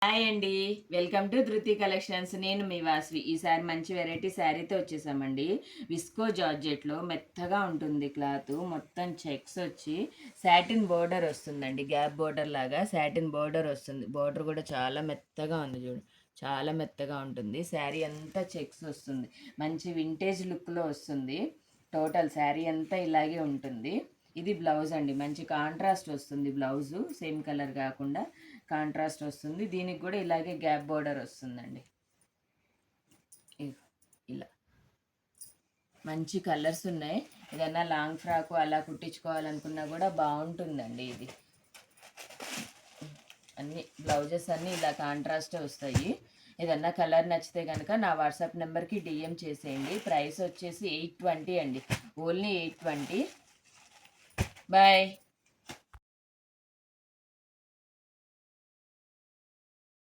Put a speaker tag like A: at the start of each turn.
A: Hi అండి. Welcome to ధృతి collections. నేను మీ వాస్వి. ఈసారి మంచి వెరైటీ శారీతో వచ్చేసామండి. విస్కో జార్జెట్లో మెత్తగా ఉంటుంది క్లాత్. మొత్తం చెక్స్ వచ్చి సాటిన్ బోర్డర్ వస్తుందండి. గ్యాప్ బోర్డర్ లాగా సాటిన్ బోర్డర్ వస్తుంది. బోర్డర్ కూడా చాలా మెత్తగా ఉంది చూడు. చాలా మెత్తగా ఉంటుంది. శారీ అంతా చెక్స్ వస్తుంది. మంచి వింటేజ్ లుక్లో వస్తుంది. టోటల్ శారీ అంతా ఇలాగే ఉంటుంది. ఇది బ్లౌజ్ అండి. మంచి కాంట్రాస్ట్ వస్తుంది. బ్లౌజు సేమ్ కలర్ కాకుండా కాంట్రాస్ట్ వస్తుంది. దీనికి కూడా ఇలాగే గ్యాప్ బోర్డర్ వస్తుందండి. ఇలా మంచి కలర్స్ ఉన్నాయి. ఏదన్నా లాంగ్ ఫ్రాక్ అలా కుట్టించుకోవాలనుకున్నా కూడా బాగుంటుందండి. ఇది అన్ని బ్లౌజెస్ అన్నీ ఇలా కాంట్రాస్టే వస్తాయి. ఏదన్నా కలర్ నచ్చితే కనుక నా వాట్సాప్ నెంబర్కి డిఎం చేసేయండి. ప్రైస్ వచ్చేసి 820 అండి. ఓన్లీ 820. బాయ్.